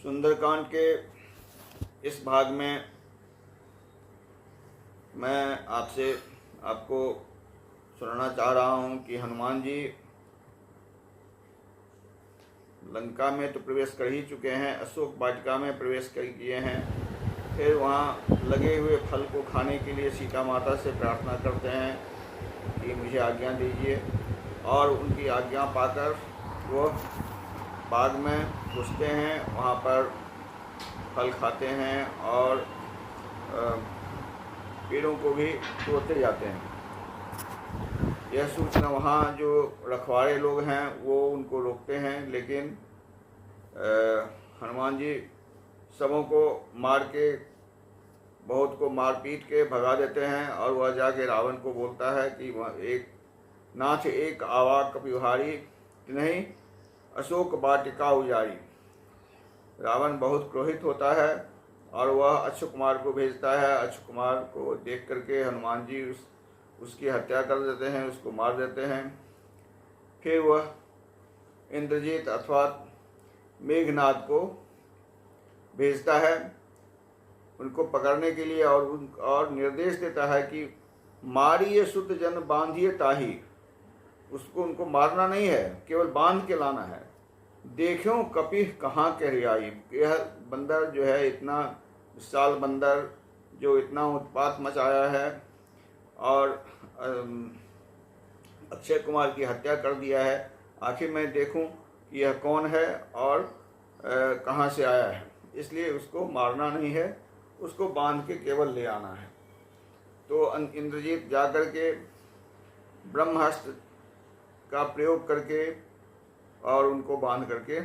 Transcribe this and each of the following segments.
सुंदरकांड के इस भाग में मैं आपको सुनाना चाह रहा हूँ कि हनुमान जी लंका में तो प्रवेश कर ही चुके हैं, अशोक वाटिका में प्रवेश कर किए हैं। फिर वहाँ लगे हुए फल को खाने के लिए सीता माता से प्रार्थना करते हैं कि मुझे आज्ञा दीजिए, और उनकी आज्ञा पाकर वो बाग में घुसते हैं, वहाँ पर फल खाते हैं और पेड़ों को भी तोड़ते जाते हैं। यह सूचना वहाँ जो रखवारे लोग हैं वो उनको रोकते हैं, लेकिन हनुमान जी सबों को मार के, बहुत को मार पीट के भगा देते हैं। और वह जाके रावण को बोलता है कि वह एक नाथ एक आवा कपिहारी नहीं, अशोक वाटिका उजारी। रावण बहुत क्रोधित होता है और वह अक्षय कुमार को भेजता है। अक्षय कुमार को देख करके हनुमान जी उसकी हत्या कर देते हैं, उसको मार देते हैं। फिर वह इंद्रजीत अथवा मेघनाद को भेजता है उनको पकड़ने के लिए, और निर्देश देता है कि मारिए शुद्ध जन बांधिए ताही। उनको मारना नहीं है, केवल बांध के लाना है। देखो कपिह कहाँ के रियाई। यह बंदर जो है, इतना विशाल बंदर जो इतना उत्पात मचाया है और अक्षय कुमार की हत्या कर दिया है, आखिर मैं देखूं कि यह कौन है और कहाँ से आया है। इसलिए उसको मारना नहीं है, उसको बांध के केवल ले आना है। तो इंद्रजीत जाकर के ब्रह्मास्त्र का प्रयोग करके और उनको बांध करके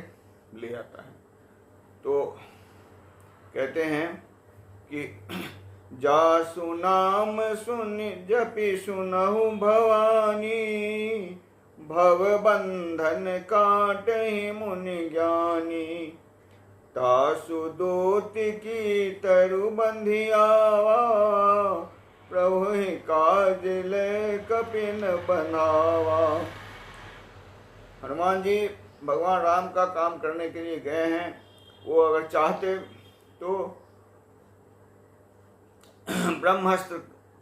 ले आता है। तो कहते हैं कि जासु नाम सुन जपि सुनहु भवानी, भव बंधन काटहि मुनि ज्ञानी। तासु दूत की तरु बंधियावा, प्रभु काज ले कपिन बंधावा। हनुमान जी भगवान राम का काम करने के लिए गए हैं। वो अगर चाहते तो ब्रह्मास्त्र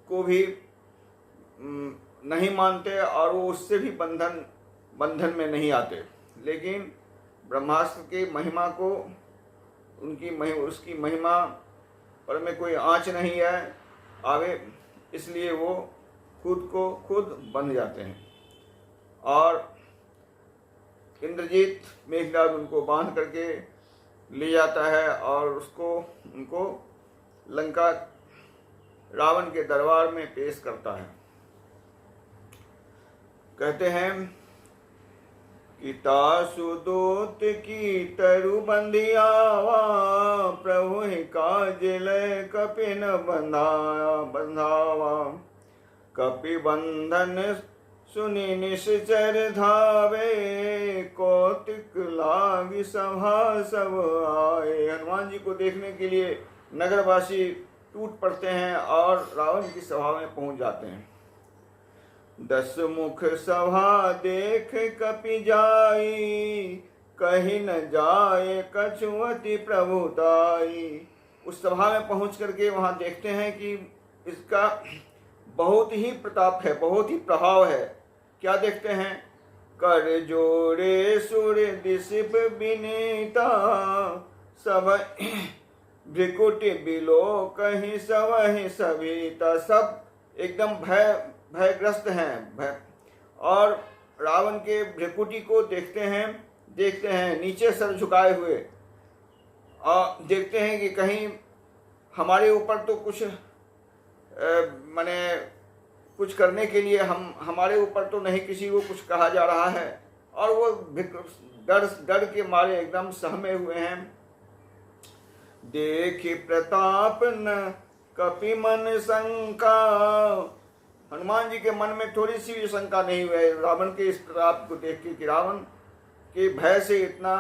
को भी नहीं मानते और वो उससे भी बंधन में नहीं आते, लेकिन ब्रह्मास्त्र की महिमा को, उसकी महिमा पर में कोई आँच नहीं है आवे, इसलिए वो खुद को खुद बंध जाते हैं। और इंद्रजीत मेघनाद उनको बांध करके ले जाता है और उनको लंका रावण के दरबार में पेश करता है। कहते हैं कि तासु दूत की तरु बंधियावा, प्रभु काज ले कपिन बंधावा। कपि बंधन सुनि निश्चर धावे, कौतिक लागी सभा सब आए। हनुमान जी को देखने के लिए नगरवासी टूट पड़ते हैं और रावण की सभा में पहुंच जाते हैं। 10 मुख सभा देख कपि जाई, कहीं न जाए कछुअति प्रभुताई। उस सभा में पहुंच करके वहां देखते हैं कि इसका बहुत ही प्रताप है, बहुत ही प्रभाव है। क्या देखते हैं? कर जोड़े सुर दिशिप विनीता, सब भ्रिकुटि बिलो कहीं सवहि सविता। सब एकदम भयग्रस्त हैं और रावण के भ्रिकुटि को देखते हैं नीचे सर झुकाए हुए, और देखते हैं कि कहीं हमारे ऊपर तो कुछ माने कुछ करने के लिए हमारे ऊपर तो नहीं किसी को कुछ कहा जा रहा है। और वो डर के मारे एकदम सहमे हुए हैं। देखि प्रताप न कपि मन शंका। हनुमान जी के मन में थोड़ी सी भी शंका नहीं हुई रावण के इस प्रताप को देख के कि रावण के भय से इतना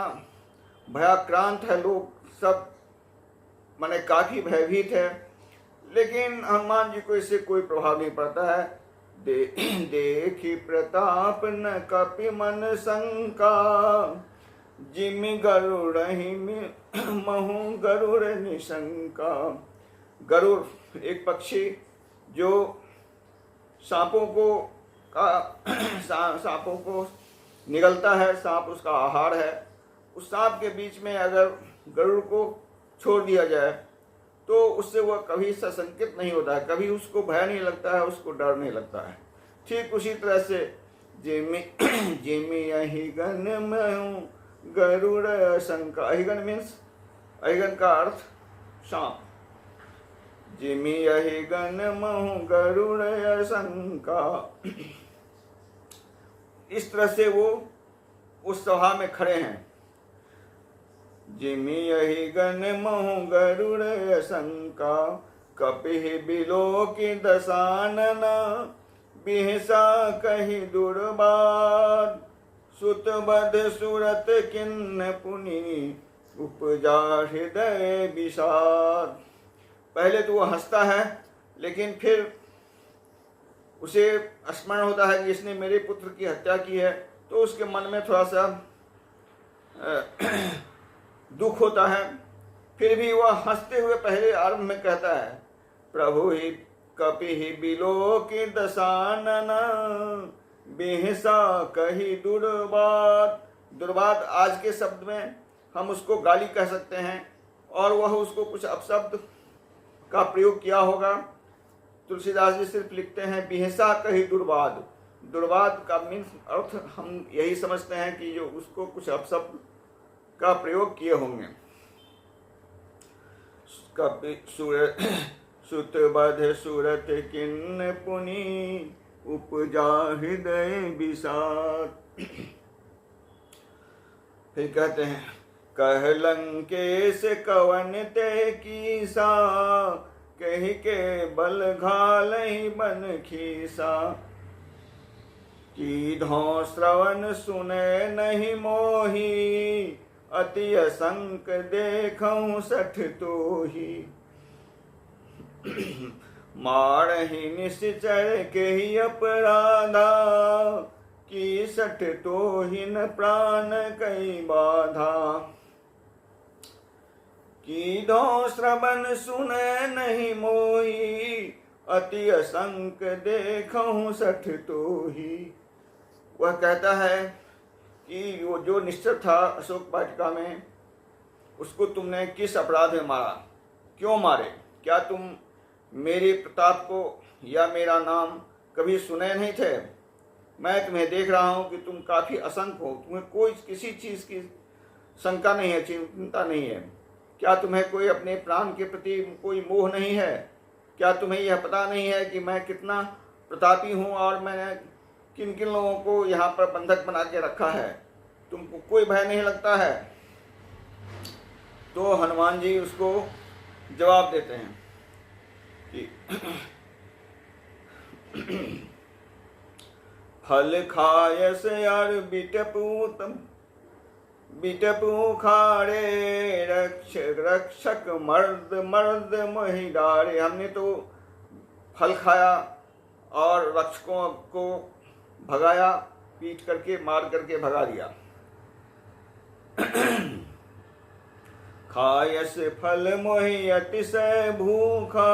भयाक्रांत है, लोग सब माने काफी भयभीत है। लेकिन हनुमान जी को इससे कोई प्रभाव नहीं पड़ता है। देखी प्रताप न कपि मन शंका, जिमि गरुड़ महु गरुड़ निशंका। गरुड़ एक पक्षी जो सांपों को निगलता है, सांप उसका आहार है। उस सांप के बीच में अगर गरुड़ को छोड़ दिया जाए तो उससे वह कभी सशंकित नहीं होता है, कभी उसको भय नहीं लगता है, उसको डर नहीं लगता है। ठीक उसी तरह से जिमि अहिगन महु गरुड़ शंका। अहिगन मीन्स, अहिगन का अर्थ सांप। जिमि अहिगन महु गरुड़ शंका। इस तरह से वो उस सभा में खड़े हैं। जिमि अहिगन महु गरुड़ शंका। कपिहि बिलोकि दशानना। बिहसा कहि दुर्बाद। सुत बध सुरत किन्न पुनि। उपजा हृदय विषाद। पहले तो वो हंसता है, लेकिन फिर उसे स्मरण होता है कि इसने मेरे पुत्र की हत्या की है, तो उसके मन में थोड़ा सा दुख होता है। फिर भी वह हंसते हुए पहले आरंभ में कहता है, प्रभु ही कपिहि बिलोकि दशानना। बिहसा कहि दुर्बाद। दुर्बाद आज के शब्द में हम उसको गाली कह सकते हैं, और वह उसको कुछ अपशब्द का प्रयोग किया होगा। तुलसीदास जी सिर्फ लिखते हैं बिहसा कहि दुर्बाद। दुर्बाद का मीन्स अर्थ हम यही समझते हैं कि जो उसको कुछ अपशब्द का प्रयोग किए होंगे। कपि सुत बध सुरत किन्न पुनि। उपजा हृदय विषाद। फिर कहते हैं, कह लंकेश कवन ते कीसा। कहि के बल घालहि बन खीसा। कीधों श्रवण सुने नहीं मोही। अति असंक देखऊं सठ तोही। मारहि निश्चर के ही अपराधा। की सठ तोहि न प्राण कई बाधा। कीधों श्रवण सुने नहीं मोही। अति असंक देखऊं सठ तोही। वह कहता है कि वो जो निश्चर था अशोक वाटिका में, उसको तुमने किस अपराध में मारा, क्यों मारे? क्या तुम मेरे प्रताप को या मेरा नाम कभी सुने नहीं थे? मैं तुम्हें देख रहा हूँ कि तुम काफ़ी असंक हो, तुम्हें कोई किसी चीज़ की शंका नहीं है, चिंता नहीं है। क्या तुम्हें कोई अपने प्राण के प्रति कोई मोह नहीं है? क्या तुम्हें यह पता नहीं है कि मैं कितना प्रतापी हूँ और मैंने किन किन लोगों को यहाँ पर बंधक बना के रखा है? तुमको कोई भय नहीं लगता है? तो हनुमान जी उसको जवाब देते हैं कि फल खायस यार बिटपू खारे। रक्षक मर्द मर्द मोहि डारे। हमने तो फल खाया और रक्षकों को भगाया, पीट करके मार करके भगा दिया। खायस फल मोहि अतिशय भूखा।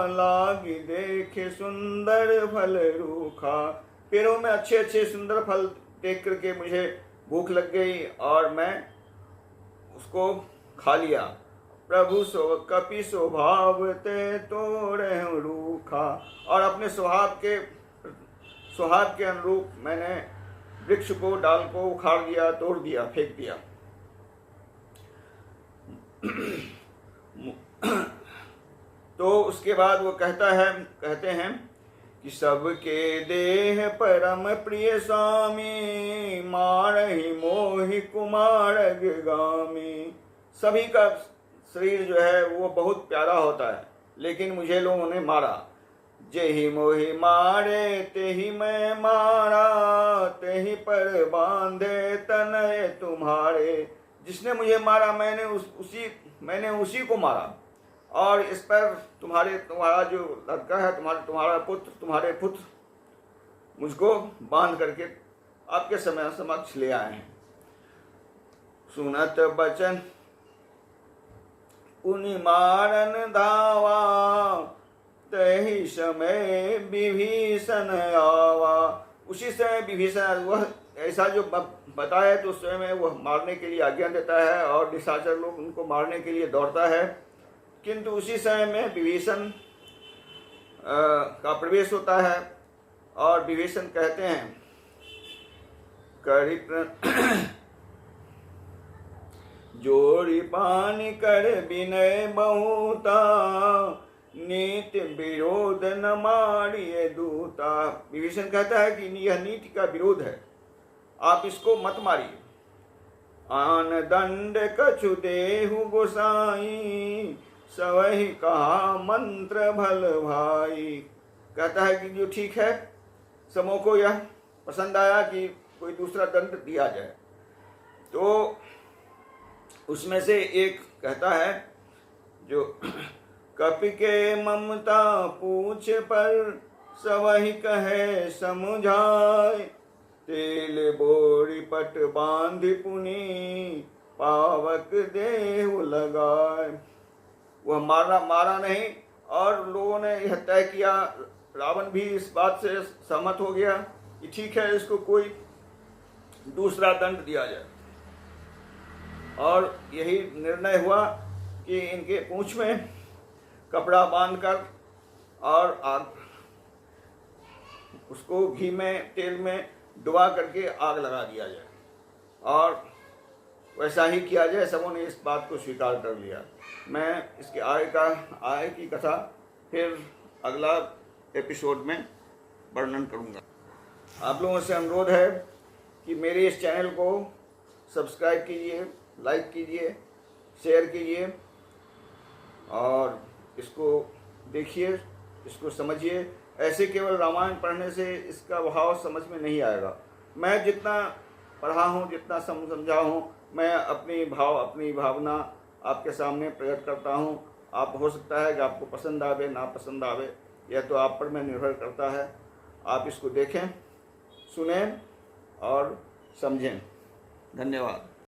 लागी देखे सुंदर फल रूखा। पेड़ों में अच्छे अच्छे सुंदर फल देख करके मुझे भूख लग गई और मैं उसको खा लिया। प्रभु सो कपि स्वभाव ते तोड़े रूखा। और अपने स्वभाव के अनुरूप मैंने वृक्ष को, डाल को उखाड़ दिया, तोड़ दिया, फेंक दिया। तो उसके बाद वो कहते हैं कि सबके देह परम प्रिय स्वामी। मारहि मोहि कुमारग गामी। सभी का शरीर जो है वो बहुत प्यारा होता है, लेकिन मुझे लोगों ने मारा। जेहि मोहि मारे तेहि मैं मारा। तेहि पर बांधे तनय तुम्हारे। जिसने मुझे मारा मैंने उसी को मारा, और इस पर तुम्हारा जो लड़का है, तुम्हारे पुत्र मुझको बांध करके आपके समक्ष ले आए हैं। सुनत बचन पुनि मारन धावा, तहि समय विभीषण आवा। उसी समय विभीषण, वह ऐसा जो बताया तो उस समय वह मारने के लिए आज्ञा देता है और निशाचर लोग उनको मारने के लिए दौड़ता है। किंतु उसी समय में विभीषण का प्रवेश होता है और विभीषण कहते हैं जोड़ी पानी कर विनय बहुता, नीति विरोध न मारिए दूता। विभीषण कहता है कि यह नीति का विरोध है, आप इसको मत मारिए। आन दंड कछु देहु गोसाई, सवहि कहा मंत्र भल भाई। कहता है कि जो ठीक है, समों को यह पसंद आया कि कोई दूसरा दंड दिया जाए। तो उसमें से एक कहता है जो कपि के ममता पूछ पर, सवहि कहे समझाए, तेल बोरी पट बांधि पुनि, पावक देहु लगाए। वह मारा नहीं और लोगों ने यह तय किया, रावण भी इस बात से सहमत हो गया कि ठीक है, इसको कोई दूसरा दंड दिया जाए। और यही निर्णय हुआ कि इनके पूंछ में कपड़ा बांधकर और आग, उसको घी में तेल में डुबा करके आग लगा दिया जाए और वैसा ही किया जाए। सबों ने इस बात को स्वीकार कर लिया। मैं इसके आगे की कथा फिर अगला एपिसोड में वर्णन करूंगा। आप लोगों से अनुरोध है कि मेरे इस चैनल को सब्सक्राइब कीजिए, लाइक कीजिए, शेयर कीजिए और इसको देखिए, इसको समझिए। ऐसे केवल रामायण पढ़ने से इसका भाव समझ में नहीं आएगा। मैं जितना पढ़ा हूँ, जितना समझा हूँ, मैं अपनी भावना आपके सामने प्रकट करता हूँ। आप हो सकता है कि आपको पसंद आवे, ना पसंद आवे, यह तो आप पर में निर्भर करता है। आप इसको देखें, सुनें और समझें। धन्यवाद।